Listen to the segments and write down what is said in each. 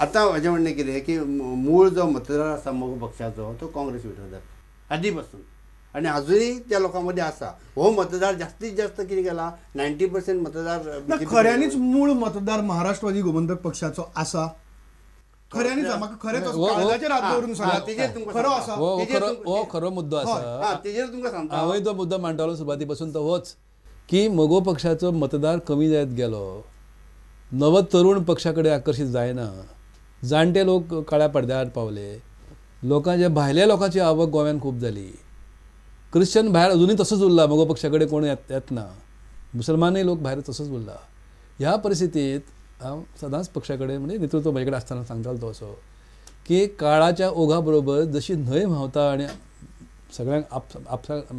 आता माझे म्हणणे कितें की मूळ जो मतदार आसा मगो पक्षाचो तो काँग्रेस विरोधात आदी पासून आणि अजूनही त्या लोकांमध्ये असा हो मतदार जास्तीत जास्त कितें केला 90% मतदार खऱ्यांनीच मूळ मतदार महाराष्ट्रवादी गोमंतक पक्षाचो आसा खऱ्यांनीच म्हाका खरेंच काळजाचेर हात दवरून सांगा खरो आसा हो खरो मुद्दो आसा तेजेर तुमकां सांगता हांवें तो मुद्दो मांडटालो सुरवाती पासून तो होच की मगो पक्षाचो मतदार कमी जायत गेलो नव तरुण पक्षा कडेन आकर्शीत जायना जाणटे लोक काळ्या पडद्यार पावले लोकांच्या भायल्या लोकांची आवक गोव्यान खूब जाली क्रिश्चन भायर अजूनय तसोच उरला मगो पक्षा कडेन कोण येतना मुसलमानय लोक भायर तसोच उरला ह्या परिस्थितीत हांव सदांच पक्षा कडेन म्हणजे नेतृत्व म्हजे कडेन आसतना सांगतालो तो असो की काळाच्या ओघा बरोबर जशी न्हंय व्हांवता आनी सगळ्यांक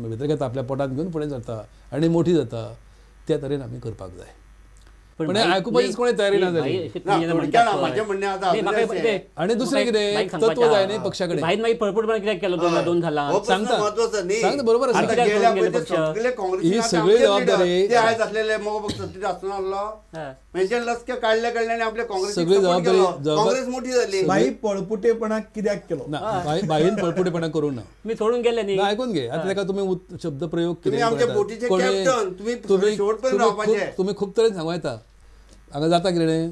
भितर घेता आपल्या पोटांत घेवन फुडें जाता आनी मोठी जाता त्या तरेन आमी करपाक जाय पण आयकुपाचीच कोणी तयारी ना जाली आनी दुसरें कितें तत्व जाय न्ही पक्षा कडेन भाईन मागीर पळपटपणां कित्याक केलो दोन झाला सांगता बरोबर ही सगळी जबाबदारी सगळी जबाबदारी मोठी जाली भाई पळपुटेपणा कित्याक केलो भाईन पळपुटेपणा करूं ना मी सोडून गेले न्ही आयकून घे आता ताका तुमी शब्द प्रयोग तुम्ही खूब तरेन सांगू येता हांगा जाता कितें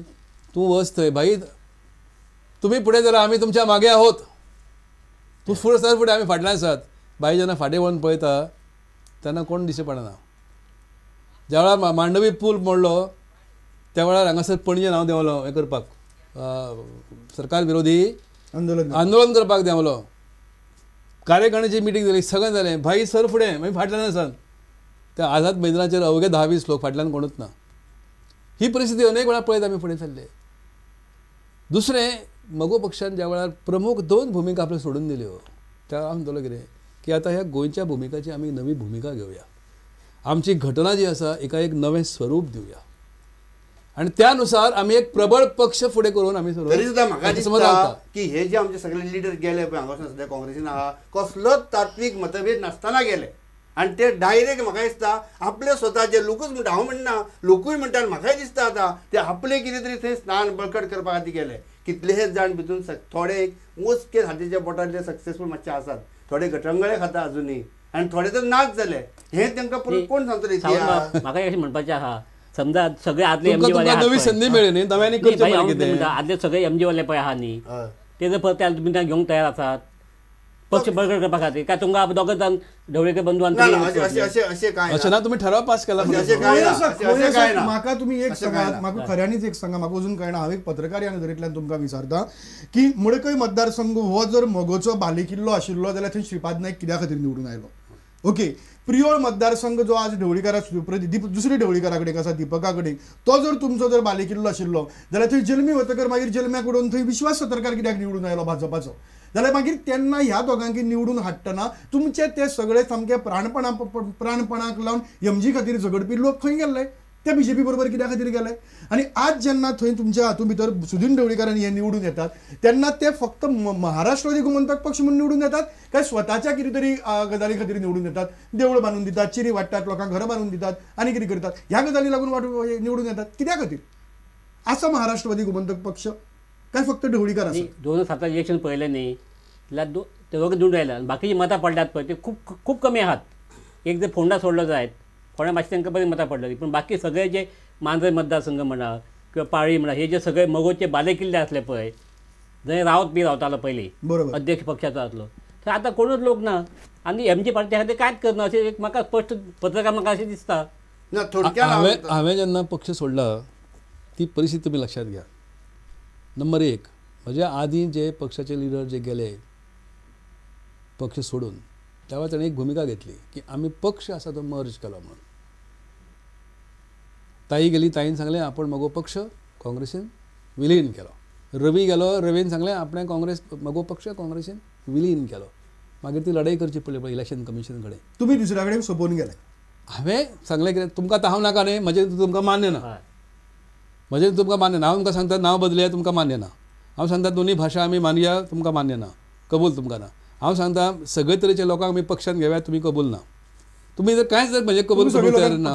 तूं वच थंय भाई तुमी फुडें जाल्यार आमी तुमच्या मागे आहोत तूं फुडें सर फुडें आमी फाटल्यान आसात भाई जेन्ना फाटीं वळून पळयता तेन्ना कोण दिश्टी पडना ज्या वेळार मांडवी पूल मोडलो त्या वेळार हांगासर पणजे नांव देंवलो हें करपाक सरकार विरोधी आंदोलन करपाक देंवलो कार्यकारिणीची मिटींग जाली सगळें जालें भाई सर फुडें मागीर फाटल्यान आसात त्या आझाद मैदानाचेर अवघे 10-20 लोक फाटल्यान कोणूच ना ही परिस्थिती अनेक वेळा पळयत आमी फुडें सरले दुसरें मगो पक्षान ज्या वेळार प्रमुख 2 भुमिका आपल्यो सोडून दिल्यो त्या हांव म्हणटलो कितें की आतां ह्या गोंयच्या भुमिकाची आमी नवी भुमिका घेवया आमची घटना जी आसा एका एक नवें स्वरूप दिवया आणि त्यानुसार आमी एक प्रबळ पक्ष फुडें करून आमी तरी सुद्दां म्हाका दिसता की हे जे आमचे सगळे लिडर गेले पळय हांगासून सद्या काँग्रेसीन आहा कसलोच तात्वीक मतभेद नासतना गेले आणि ते डायरेक्ट म्हाका दिसता आपले स्वताचे लोकूच म्हणटा हांव म्हणना लोकूय म्हणटा म्हाकाय दिसता आतां ते आपले कितें तरी थंय स्नान बळकट करपा खातीर गेले कितलेशेच जाण भितून थोडे मोजके हातीच्या बोटांतले सक्सेसफूल मातशे आसात थोडे गटंगळे खाता अजुनूय आनी थोडे तर नाच जाले हे तांकां परत कोण सांगतले म्हाका अशें म्हणपाचें आहा समजा सगळे आदले नवी संधी मेळ्ळी न्ही नव्यानी करचें आदले सगळे एमजी वाले पळय आहा न्ही ते जर परत तुमी घेवंक तयार आसात पक्ष बळकट करपा खातीर काय तुमकां दोगां जाण ढवळीकर बंधुआन अशें ना तुमी ठराव पास केला म्हाका तुमी एक सांगात म्हाका खऱ्यांनीच एक सांगा म्हाका अजून कळना हांव एक पत्रकार ह्या नदरेंतल्यान तुमकां विचारता की मडकय मतदारसंघ हो जर मोगोचो बालेकिल्लो आशिल्लो जाल्यार थंय श्रीपाद नायक कित्या खातीर निवडून आयलो ओके प्रियोळ मतदारसंघ जो आज ढवळीकारा दुसरे ढवळीकारा कडेन आसा दिपका कडेन तो जर तुमचो जर बालेकिल्लो आशिल्लो जाल्यार थंय जल्मी वतकर मागीर जल्म्याक उडोवन थंय विश्वास सतरकार कित्याक निवडून आयलो भाजपाचो जाल्यार मागीर तेन्ना ह्या दोगांकी निवडून हाडटना तुमचे ते सगळे सामके प्राणपणाक लावन एमजी खातीर झगडपी लोक खंय गेल्ले ते बीजेपी बरोबर कित्या खातीर गेले आनी आज जेन्ना थंय तुमच्या हातूंत भितर सुदीन ढवळीकारांनी हे निवडून येतात तेन्ना ते फक्त महाराष्ट्रवादी गोमंतक पक्ष म्हणून निवडून येतात काय स्वताच्या कितें तरी गजाली खातीर निवडून येतात देवळ बांदून दितात चिरी वाडटात लोकांक घरां बांदून दितात आनी कितें करतात ह्या गजाली लागून निवडून येतात कित्या खातीर आसा महाराष्ट्रवादी गोमंतक पक्ष काय फक्त ढवळीकार आसा 2007 इलेक्शन पळयलें न्ही जाल्यार ते दोग निवडून आयला बाकीची मतां पडल्यात पळय ते खूब कमी आहात एक जर फोंडा सोडलो जायत फोंडा मातशी तांकां बरी मतां पडलेली पण बाकी सगळे जे मांजर मतदारसंघ म्हणा किंवा पाळी म्हणा हे जे सगळे मगोचे बालेकिल्ले असले पळय जंय रावतालो पयलीं अध्यक्ष पक्षाचो आसलो थंय आतां कोणूच लोक ना आनी एमजी पार्टी खातीर कांयच करना अशें एक म्हाका स्पश्ट पत्रकार म्हाका अशें दिसता हांवें जेन्ना पक्ष सोडला ती परिस्थिती तुमी लक्षात घ्या नंबर 1 म्हज्या आदीं जे पक्षाचे लिडर जे गेले पक्ष सोडून त्या वेळार ताणें एक भुमिका घेतली की आमी पक्ष आसा तो मर्ज केलो म्हणून ताई गेली ताईन सांगलें आपण मगो पक्ष काँग्रेसीन विलीन केलो रवी गेलो रवीन सांगलें आपणें काँग्रेस मगो पक्ष काँग्रेसीन विलीन केलो मागीर ती लढाई करची पडली पळय इलेक्शन कमिशन कडेन तुमी दुसऱ्या कडेन सोंपोवन गेले हांवें सांगलें कितें तुमकां आतां हांव नाका न्ही म्हजें तुमकां मान्य ना म्हजें तुमकां मान्य ना हांव तुमकां सांगता नांव बदलया तुमकां मान्य ना हांव सांगता दोनी भाशा आमी मानया तुमकां मान्य ना कबूल तुमकां ना हांव सांगता सगळे तरेच्या लोकांक आमी पक्षान घेवया तुमी कबूल ना तुमी जर कांयच जर म्हणजे कबूल तयार ना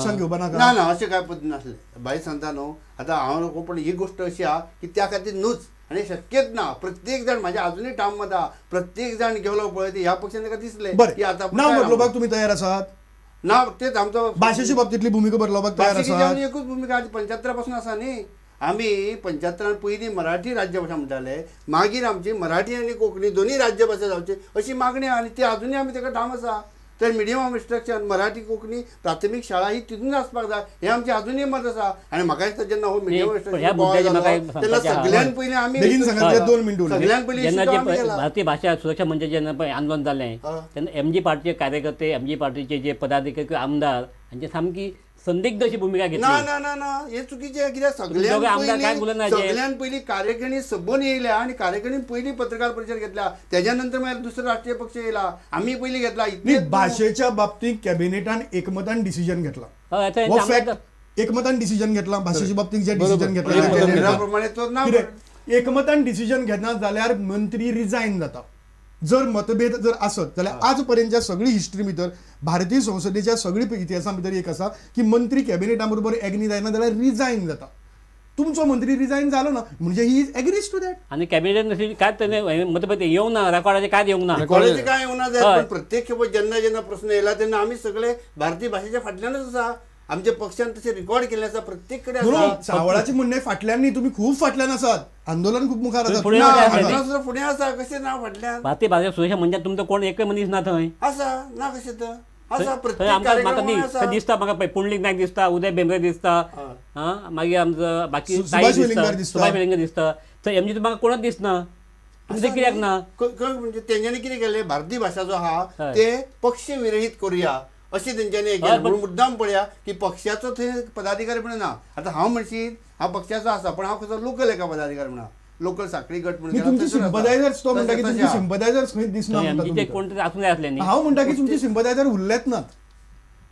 अशें कांय पद्दत नासलें भाई सांगता न्हू आतां हांव पण ही गोश्ट अशी आहा की त्या खातीर न्हूच आणि शक्यच ना प्रत्येक जण माझ्या अजूनही ठाम मत आहा प्रत्येक जण गेलो पळय ते ह्या पक्षाने का दिसले की आता बरं नाव बदलोवपाक तुम्ही तयार आसात ना तेच आमचो भाशेच्या बाबतीतली भूमिका बदलोवपाक तयार भाषेची आसात जेवण एकूच भूमिका 75 पासून आसा न्ही आमी 75 पयलीं मराठी राज्यभाषा म्हणटाले मागीर आमची मराठी आनी कोंकणी दोन्ही राज्यभाषा जावची अशी मागणी आहा आनी ती अजूनही आमी ताका ठाम आसा तर medium of instruction Marathi Konkani प्राथमीक शाळा ही तितून आसपाक जाय हे आमचे अजूनही मत आसा आनी म्हाका दिसता जेन्ना हो मिडियम ऑफ इन्स्ट्रक्शन तेन्ना सगळ्यान पयलीं आमी बेगीन सांगात 2 मिनिटं उरली. सगळ्यान पयलीं जेन्ना issue तो आमी जे केला. भारतीय भाषा सुरक्षा मंचाचें जेन्ना पळय आंदोलन जालें तेन्ना एमजी पार्टीचे कार्यकर्ते एमजी पार्टीचे जे पदाधिकारी किंवा आमदार हांची सामकी संदिग्ध अशी भूमिका घेतली ना ना ना ना हे चुकीचे कित्याक दोघे आमदार काय बोलना जे? सगळ्यान पयलीं कार्यकारिणी सबून येयल्या आणि कार्यकारिणी पयलीं पत्रकार परिशद घेतल्या त्याच्या नंतर मागीर दुसरो राष्ट्रीय पक्ष येयला आम्ही पयलीं घेतला नाही भाषेच्या बाबतीत कॅबिनेटान एकमतान डिसिजन घेतला हय, आता हो यांचे फॅक्ट आमदार- एकमतान डिसिजन घेतला भाषेच्या बाबतीत जे डिसिजन बरोबर. घेतला प्रमाणे तो ना कितें? एकमतान डिसिजन घेतना जाल्यार मंत्री रिजायन जाता जर मतभेद जर आसत जाल्यार आज पर्यंतच्या सगळी हिस्ट्री भितर भारतीय संसदेच्या सगळी इतिहासा भितर एक आसा की मंत्री कॅबिनेटा बरोबर एग्री जायना जाल्यार रिजायन जाता तुमचो मंत्री रिजायन जालो ना म्हणजे he is agrees to that आणि कॅबिनेट काय त्याने मतभेद येऊ ना रेकॉर्डाचे काय येऊ ना कॉलेज काय होणार हय. जाय पण प्रत्येक खेपे जेन्ना प्रश्न येयला तेन्ना आम्ही सगळे भारतीय भाषेच्या फाटल्यानच आसा आमच्या पक्षान तसे रेकॉर्ड केले आसा प्रत्येक कडेन म्हणून सावळाचे म्हणणे फाटल्यान न्ही तुम्ही खूप फाटल्यान आसात आंदोलन खूप मुखार तुम्ही आसात पुढे ना, वचा. ना, आसा फुडें आसा कशें ना फाटल्यान भारतीय भाषा सुरक्षा मंचात तुमचं कोण एकय मनीस ना थंय आसा ना कशें तर आसा थंय प्रत्येक आमकां म्हाका कार्यक्रमाक न्ही आसा थंय दिसता म्हाका पळय पुंडलीक नायक दिसता उदय भेंब्रे दिसता हा मागीर आमचं बाकी सुभाष ताई वेलिंगार दिसता दिसता. सुभाष वेलिंगार दिसता थंय एमजी म्हाका कोणच दिसना तुमचे कित्याक ना म्हणजे तेंच्यांनी कितें केलें भारतीय भाषा जो आहा हय. ते पक्ष विरहीत करूया अशें तेंच्यांनी हे केलें म्हणून मुद्दाम पळया की पक्षाचो थंय पदाधिकारी म्हणून ना आतां हांव म्हणशीत हांव पक्षाचो आसा पण हांव कसो लोकल एका पदाधिकारी म्हणा लोकल साखळी गट म्हणून न्ही, तुमची केला, सिंपदायझर्स तो म्हणटा की तशें तुमची आहा. सिंपदायझर्स खंय दिसना थंय म्हणटा एमजीचे तुमकां. कोण तरी आसूंक जाय आसले न्ही हांव म्हणटा की तुमची सिंपदायझर उरलेच नात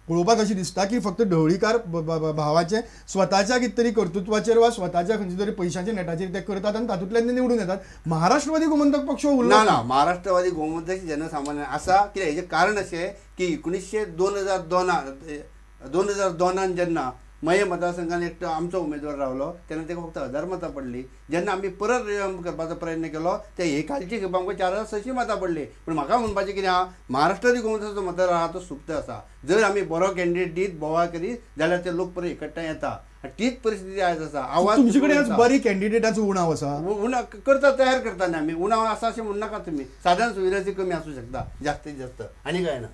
पळोवपाक अशें दिसता की फक्त ढवळीकार भावाचे स्वताच्या कितें तरी कर्तृत्वाचेर वा स्वताच्या खंयच्या तरी पयशांच्या नेटाचेर ते करतात आनी तातूंतल्यान ते निवडून येतात महाराष्ट्रवादी गोमंतक पक्ष ना उरला ना महाराष्ट्रवादी गोमंतक जनसामान्य आसा कित्याक हेजें कारण अशें की 2002 जेन्ना मये मतदारसंघान एक आमचो उमेदवार रावलो तेन्ना ताका फक्त 1000 मतां पडली जेन्ना आमी परत करपाचो प्रयत्न केलो ते हे कालची खेप आमकां 4600 मतां पडली पण म्हाका म्हणपाचें कितें आहा महाराष्ट्रादी गोमंतकाचो मतदार आहा तो सुप्त आसा जर आमी बरो कॅन्डिडेट दीत बोवाळ करीत जाल्यार ते लोक परत एकट्ठांय येता तीच परिस्थिती आयज आसा आवाज तुमचे कडेन आज बरी कॅन्डिडेटाचो उणाव आसा उणा करता तयार करता न्ही आमी उणाव आसा अशें म्हणू नाका तुमी साधारण सुविधाची कमी आसूं शकता जास्तीत जास्त आनी काय ना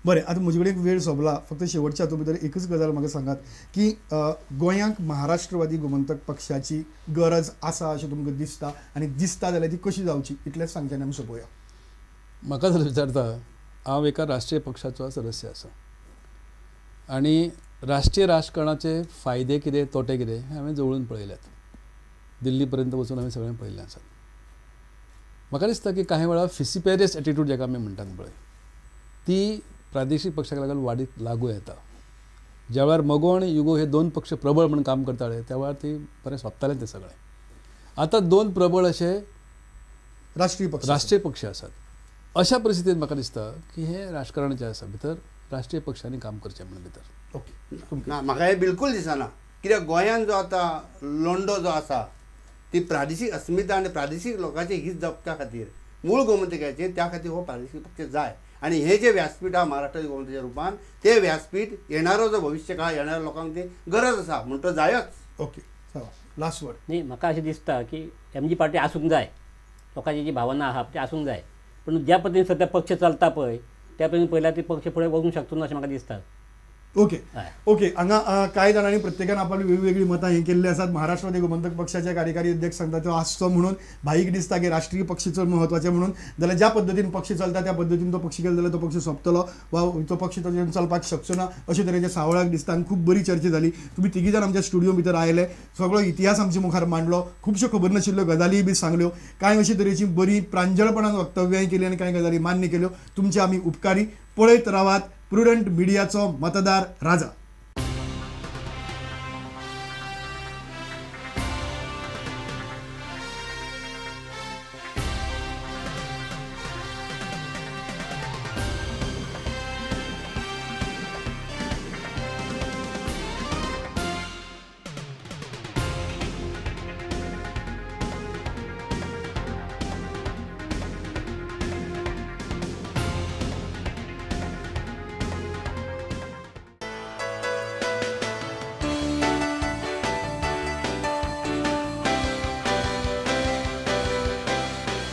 बरें आतां म्हजे कडेन वेळ सोंपला फक्त शेवटच्या हातूंत भितर एकच गजाल म्हाका सांगात की गोंयांक महाराष्ट्रवादी गोमंतक पक्षाची गरज आसा अशें तुमकां दिसता आनी दिसता जाल्यार ती कशी जावची इतलेंच सांगचें आमी सोंपोवया म्हाका जर विचारता हांव एका राष्ट्रीय पक्षाचो सदस्य आसा आनी राष्ट्रीय राजकारणाचे फायदे कितें तोटे कितें हें हांवें जवळून पळयल्यात दिल्ली पर्यंत वचून हांवें सगळें पळयल्लें आसा म्हाका दिसता की कांय वेळा फिसिपेरियस एटिट्यूड जाका आमी म्हणटात पळय ती प्रादेशीक पक्षाक लागू येता ज्या वेळार मगो आनी युगो हे 2 पक्ष प्रबळ म्हणून काम करताले त्या वेळार ती बरें सोंपतालें तें सगळें आतां 2 प्रबळ अशे राष्ट्रीय पक्ष आसात अशा परिस्थितींत म्हाका दिसता की हे राजकारण जें आसा भितर राष्ट्रीय पक्षांनी काम करचें म्हणून भितर ओके ना म्हाका हे बिलकुल दिसना कित्याक गोंयांत जो आतां लोंडो जो आसा ती प्रादेशीक अस्मिता आनी प्रादेशीक लोकांचे हित जपच्या खातीर मूळ गोमंतकाचे त्या खातीर हो प्रादेशीक पक्ष जाय आणि हे जे व्यासपीठ आहा महाराष्ट्र गोमंतकाच्या रुपान ते व्यासपीठ येणारो जो भविष्य काळ येणाऱ्या लोकांक ती गरज आसा म्हणून तो जायच ओके चला लास्ट वर्ड न्ही म्हाका अशें दिसता की एमजी पार्टी आसूंक जाय लोकांची जी भावना आहा ती आसूंक जाय पूण ज्या पद्दतीन सद्या पक्ष चलता पळय त्या पद्दतीन पयल्या ती पक्ष फुडें वचूंक शकचो ना अशें म्हाका दिसता ओके ओके हांगा कांय जाणांनी प्रत्येकान आपली वेगवेगळी मतां हे केल्ली आसात महाराष्ट्रवादी गोमंतक पक्षाचे कार्यकारी अध्यक्ष सांगता तो आसचो म्हणून भाईक दिसता की राष्ट्रीय पक्ष चड म्हत्वाचें म्हणून जाल्यार ज्या पद्दतीन पक्ष चलता त्या पद्दतीन तो पक्ष केलो जाल्यार तो पक्ष सोंपतलो वा तो पक्ष ताचेर चलपाक शकचो ना अशे तरेचे सावळाक दिसता आनी खूब बरी चर्चा जाली तुमी तिगी जाण आमच्या स्टुडियो भितर आयले सगळो इतिहास आमच्या मुखार मांडलो खुबश्यो खबर नाशिल्ल्यो गजाली बी सांगल्यो कांय अशे तरेची बरी प्रांजळपणान वक्तव्याय केली आनी कांय गजाली मान्य केल्यो तुमचे आमी उपकारी पळयत रावात प्रुडंट मिडियाचो मतदार राजा.